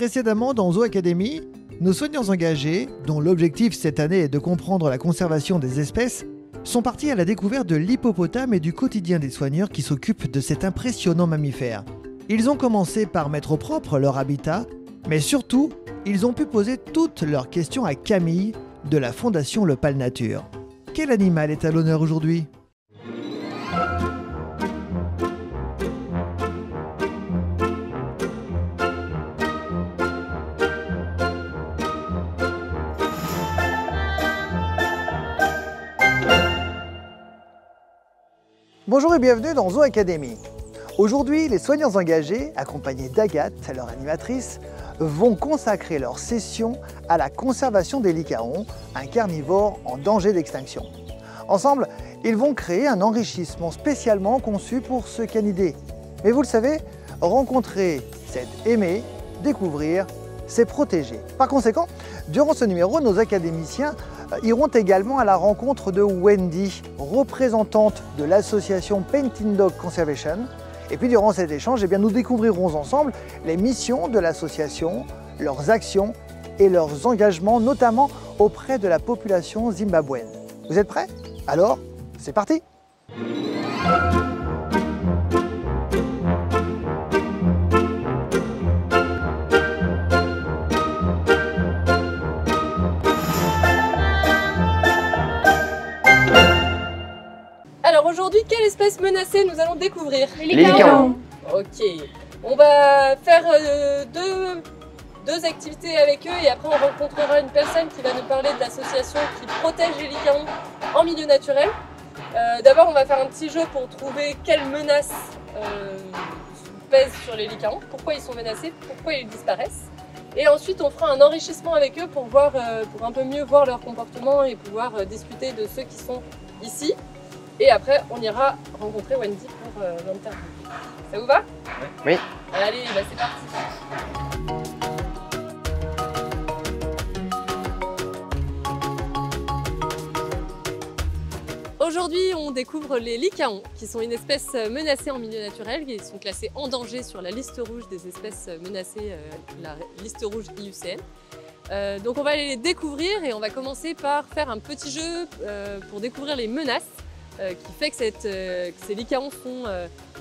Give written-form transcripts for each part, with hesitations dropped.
Précédemment dans Zoo Academy, nos soignants engagés, dont l'objectif cette année est de comprendre la conservation des espèces, sont partis à la découverte de l'hippopotame et du quotidien des soigneurs qui s'occupent de cet impressionnant mammifère. Ils ont commencé par mettre au propre leur habitat, mais surtout, ils ont pu poser toutes leurs questions à Camille de la Fondation Le Pal Nature. Quel animal est à l'honneur aujourd'hui ? Bonjour et bienvenue dans Zoo Academy. Aujourd'hui, les soignants engagés, accompagnés d'Agathe, leur animatrice, vont consacrer leur session à la conservation des lycaons, un carnivore en danger d'extinction. Ensemble, ils vont créer un enrichissement spécialement conçu pour ce canidé. Mais vous le savez, rencontrer, c'est aimer, découvrir, c'est protéger. Par conséquent, durant ce numéro, nos académiciens iront également à la rencontre de Wendy, représentante de l'association Painting Dog Conservation. Et puis durant cet échange, nous découvrirons ensemble les missions de l'association, leurs actions et leurs engagements, notamment auprès de la population zimbabwéenne. Vous êtes prêts? Alors, c'est parti! Alors aujourd'hui, quelle espèce menacée nous allons découvrir? Les lycaons. Ok, on va faire deux activités avec eux et après on rencontrera une personne qui va nous parler de l'association qui protège les lycaons en milieu naturel. D'abord on va faire un petit jeu pour trouver quelles menaces pèsent sur les lycaons, pourquoi ils sont menacés, pourquoi ils disparaissent. Et ensuite on fera un enrichissement avec eux pour un peu mieux voir leur comportement et pouvoir discuter de ceux qui sont ici. Et après, on ira rencontrer Wendy pour l'interview. Ça vous va? Oui. Allez, bah c'est parti. Aujourd'hui, on découvre les lycaons, qui sont une espèce menacée en milieu naturel. Ils sont classés en danger sur la liste rouge des espèces menacées, la liste rouge IUCN. Donc on va aller les découvrir et on va commencer par faire un petit jeu pour découvrir les menaces. Qui fait que ces lycaons sont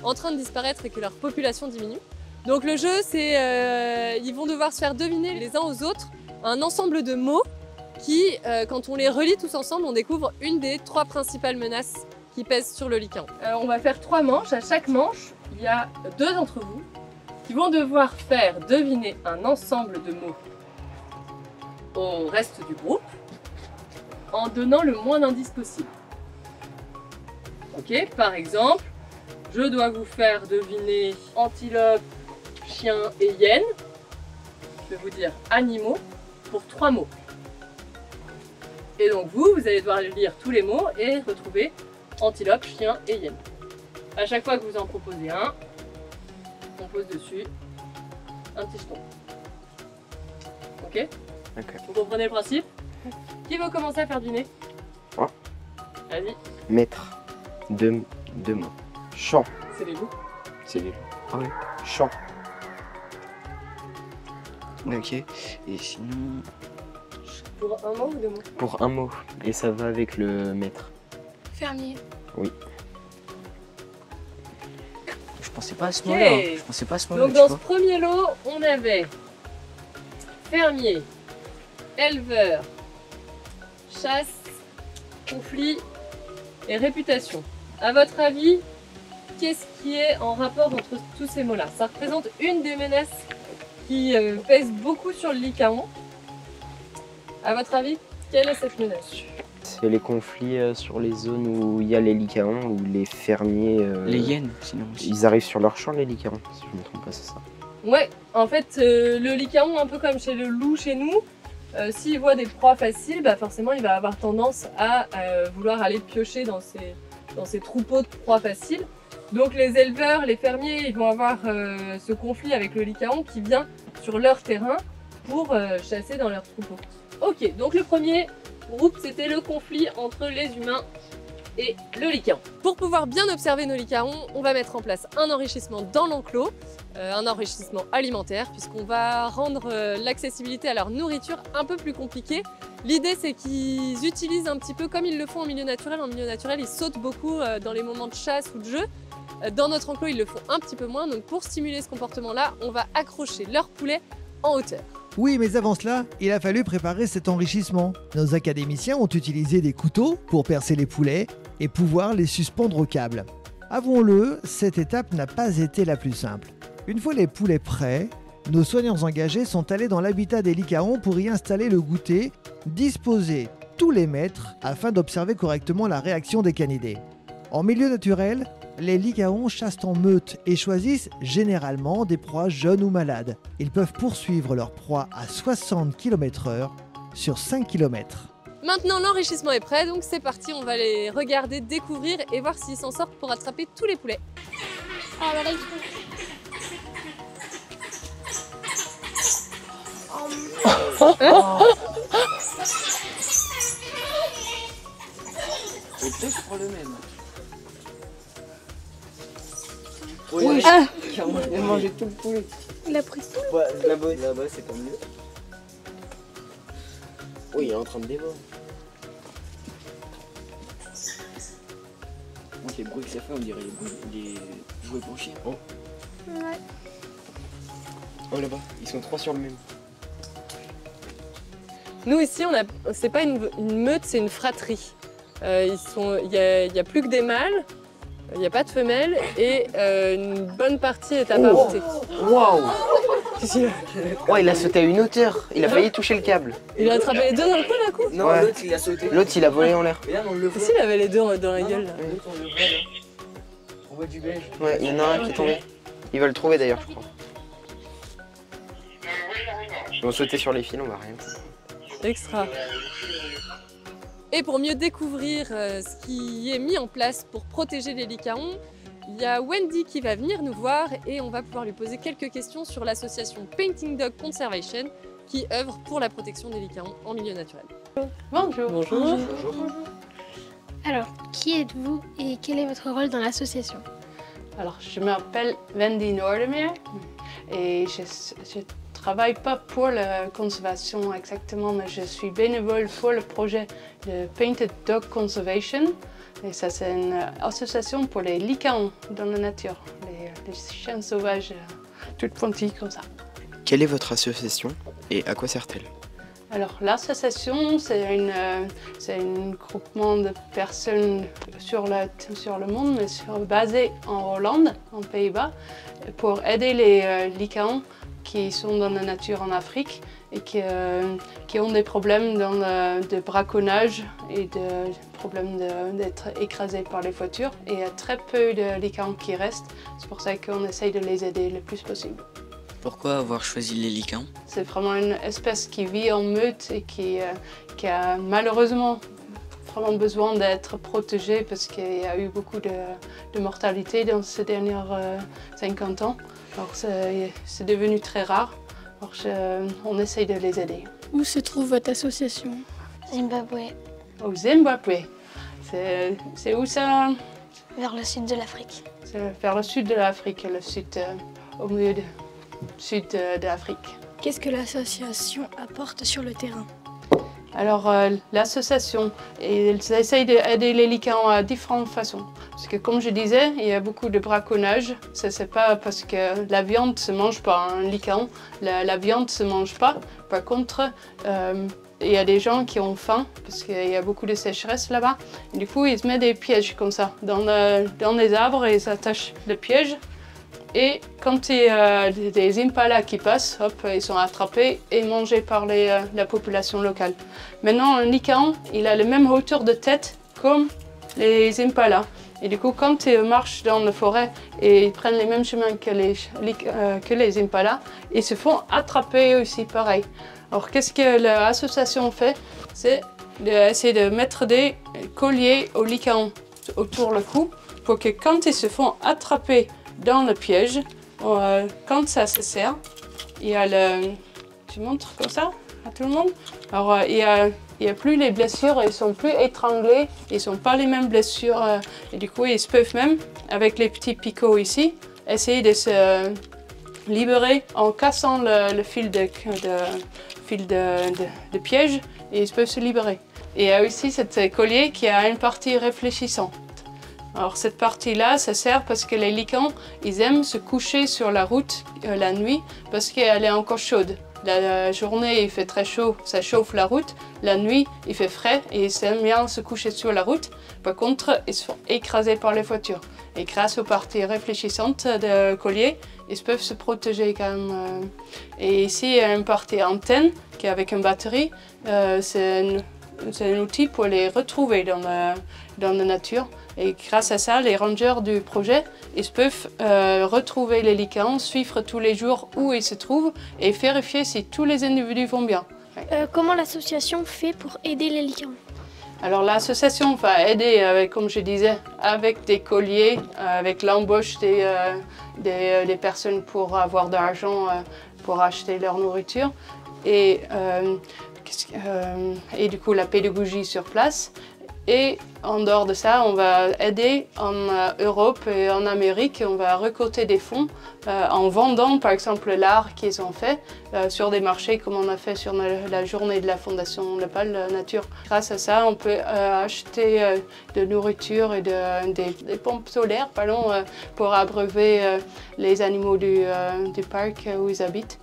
en train de disparaître et que leur population diminue. Donc le jeu, c'est ils vont devoir se faire deviner les uns aux autres un ensemble de mots qui, quand on les relie tous ensemble, on découvre une des trois principales menaces qui pèsent sur le lycaon. On va faire 3 manches. À chaque manche, il y a 2 d'entre vous qui vont devoir faire deviner un ensemble de mots au reste du groupe en donnant le moins d'indices possible. Ok, par exemple, je dois vous faire deviner antilope, chien et hyène. Je vais vous dire animaux pour 3 mots. Et donc vous allez devoir lire tous les mots et retrouver antilope, chien et hyène. À chaque fois que vous en proposez un, on pose dessus un petit jeton. Ok? Vous comprenez le principe? Qui veut commencer à faire deviner? Moi. Vas-y. Maître. Deux mots. Champ. C'est les loups. C'est les loups. Ah oui. Champ. Ok. Et sinon... Pour un mot ou 2 mots? Pour un mot. Et ça va avec le maître. Fermier. Oui. Je pensais pas à ce mot-là. Je pensais pas à ce mot-là. Donc dans ce premier lot, on avait fermier, éleveur, chasse, conflit et réputation. À votre avis, qu'est-ce qui est en rapport entre tous ces mots-là? Ça représente une des menaces qui pèse beaucoup sur le lycaon. À votre avis, quelle est cette menace? C'est les conflits sur les zones où il y a les lycaons, où les fermiers... Les hyènes, sinon aussi. Ils arrivent sur leur champ, les lycaons, si je ne me trompe pas, c'est ça. Ouais, en fait, le lycaon, un peu comme chez le loup chez nous, s'il voit des proies faciles, bah forcément il va avoir tendance à vouloir aller piocher dans ces troupeaux de proies faciles. Donc les éleveurs, les fermiers, ils vont avoir ce conflit avec le lycaon qui vient sur leur terrain pour chasser dans leur troupeau. Ok, donc le premier groupe, c'était le conflit entre les humains et le lycaon. Pour pouvoir bien observer nos lycaons, on va mettre en place un enrichissement dans l'enclos, un enrichissement alimentaire, puisqu'on va rendre l'accessibilité à leur nourriture un peu plus compliquée. L'idée, c'est qu'ils utilisent un petit peu comme ils le font en milieu naturel. En milieu naturel, ils sautent beaucoup dans les moments de chasse ou de jeu. Dans notre enclos, ils le font un petit peu moins. Donc pour stimuler ce comportement-là, on va accrocher leur poulet en hauteur. Oui, mais avant cela, il a fallu préparer cet enrichissement. Nos académiciens ont utilisé des couteaux pour percer les poulets et pouvoir les suspendre au câble. Avouons-le, cette étape n'a pas été la plus simple. Une fois les poulets prêts, nos soignants engagés sont allés dans l'habitat des lycaons pour y installer le goûter, disposer tous les mètres afin d'observer correctement la réaction des canidés. En milieu naturel, les lycaons chassent en meute et choisissent généralement des proies jeunes ou malades. Ils peuvent poursuivre leur proie à 60 km/h sur 5 km. Maintenant, l'enrichissement est prêt, donc c'est parti, on va les regarder, découvrir et voir s'ils s'en sortent pour attraper tous les poulets. Ah, voilà, Et je prends le même. Oui, Ah. il a mangé tout le poulet. il a pris tout. Ouais, là-bas, c'est pas mieux. Oui, il est en train de dévorer. Donc les bruits que ça fait, on dirait les jouets pour chiens. Oh, Ouais. Oh là-bas, ils sont trois sur le même. Nous ici, c'est pas une meute, c'est une fratrie. Il y a plus que des mâles, il n'y a pas de femelles et une bonne partie est apparentée. Waouh! Ouais, il a sauté à une hauteur, il a failli toucher le câble. Il a attrapé les deux dans le cou d'un coup. non, Ouais. l'autre il a sauté. L'autre, il a volé en l'air. Regarde, on le voit. Si, il avait les deux dans la gueule. Là. L'autre, on le voit là. On voit du beige. Ouais, il y en a un qui est tombé. Il va le trouver d'ailleurs, je crois. Ils vont sauter sur les fils, on va rien. Extra. Et pour mieux découvrir ce qui est mis en place pour protéger les lycaons, il y a Wendy qui va venir nous voir et on va pouvoir lui poser quelques questions sur l'association Painting Dog Conservation qui œuvre pour la protection des lycaons en milieu naturel. Bonjour. Bonjour. Alors, qui êtes-vous et quel est votre rôle dans l'association? Alors, je m'appelle Wendy Noordermeer et je travaille pas pour la conservation exactement, mais je suis bénévole pour le projet de Painted Dog Conservation. Et ça, c'est une association pour les lycaons dans la nature, les chiens sauvages, toutes pointilles comme ça. Quelle est votre association et à quoi sert-elle? Alors, l'association, c'est un groupement de personnes sur le monde, mais basé en Hollande, en Pays-Bas, pour aider les lycaons qui sont dans la nature en Afrique et qui ont des problèmes de braconnage et des problèmes d'être écrasés par les voitures. Et il y a très peu de lycaons qui restent, c'est pour ça qu'on essaye de les aider le plus possible. Pourquoi avoir choisi les lycaons? C'est vraiment une espèce qui vit en meute et qui a malheureusement vraiment besoin d'être protégée parce qu'il y a eu beaucoup de mortalité dans ces dernières 50 ans. Alors c'est devenu très rare. Alors on essaye de les aider. Où se trouve votre association? Zimbabwe, Au Zimbabwe, c'est où ça? vers le sud de l'Afrique. C'est vers le sud de l'Afrique, le sud, au milieu du sud de l'Afrique. Qu'est-ce que l'association apporte sur le terrain? Alors l'association, ils essayent d'aider les lycaons à différentes façons. Parce que comme je disais, il y a beaucoup de braconnage. Ça, c'est pas parce que la viande se mange pas, un lycaon, la viande se mange pas. Par contre, il y a des gens qui ont faim parce qu'il y a beaucoup de sécheresse là-bas. Et du coup, ils mettent des pièges comme ça dans les arbres et ils attachent le piège. Et quand il y a des impalas qui passent, hop, ils sont attrapés et mangés par la population locale. Maintenant, un lycaon, il a la même hauteur de tête comme les impalas. Et du coup, quand ils marchent dans la forêt et ils prennent les mêmes chemins que les impalas, ils se font attraper aussi pareil. Alors, qu'est-ce que l'association fait? C'est d'essayer de mettre des colliers aux lycaons autour du cou pour que quand ils se font attraper dans le piège, quand ça se serre, il y a le... Je montre comme ça. à tout le monde. Alors, il y a plus les blessures, ils sont plus étranglés, ils sont pas les mêmes blessures. Et du coup, ils peuvent même, avec les petits picots ici, essayer de se libérer en cassant le fil de piège, et ils peuvent se libérer. Et il y a aussi cette collier qui a une partie réfléchissante. Alors cette partie-là, ça sert parce que les licans, ils aiment se coucher sur la route la nuit parce qu'elle est encore chaude. La journée, il fait très chaud, ça chauffe la route. La nuit, il fait frais et ils aiment bien se coucher sur la route. Par contre, ils se font écraser par les voitures. Et grâce aux parties réfléchissantes de collier, ils peuvent se protéger quand même. Et ici, il y a une partie antenne qui est avec une batterie. C'est un outil pour les retrouver dans la nature. Et grâce à ça, les rangers du projet, ils peuvent retrouver les licans, suivre tous les jours où ils se trouvent et vérifier si tous les individus vont bien. Comment l'association fait pour aider les licans? Alors l'association va aider, comme je disais, avec des colliers, avec l'embauche des personnes pour avoir de l'argent pour acheter leur nourriture et du coup la pédagogie sur place. Et en dehors de ça, on va aider en Europe et en Amérique. On va récolter des fonds en vendant par exemple l'art qu'ils ont fait sur des marchés comme on a fait sur la journée de la Fondation Nepal Nature. Grâce à ça, on peut acheter de nourriture et des pompes solaires pour abreuver les animaux du parc où ils habitent.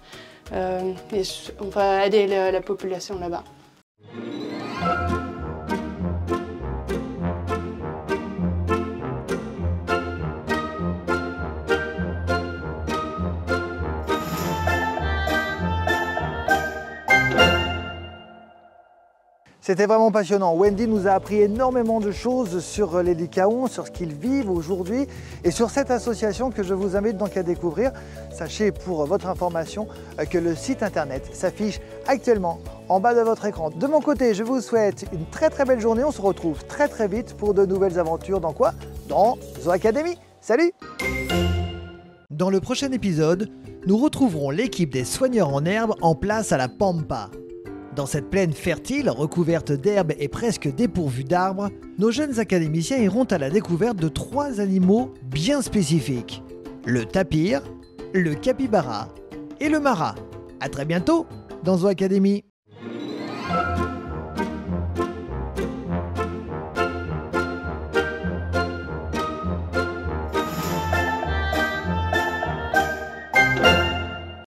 Et on va aider la population là-bas. C'était vraiment passionnant. Wendy nous a appris énormément de choses sur les Lycaons, sur ce qu'ils vivent aujourd'hui et sur cette association que je vous invite donc à découvrir. Sachez pour votre information que le site internet s'affiche actuellement en bas de votre écran. De mon côté, je vous souhaite une très belle journée. On se retrouve très vite pour de nouvelles aventures. Dans quoi? Dans Zoo Academy. Salut! Dans le prochain épisode, nous retrouverons l'équipe des soigneurs en herbe en place à la Pampa. Dans cette plaine fertile, recouverte d'herbe et presque dépourvue d'arbres, nos jeunes académiciens iront à la découverte de 3 animaux bien spécifiques. Le tapir, le capybara et le mara. À très bientôt dans Zoo Academy.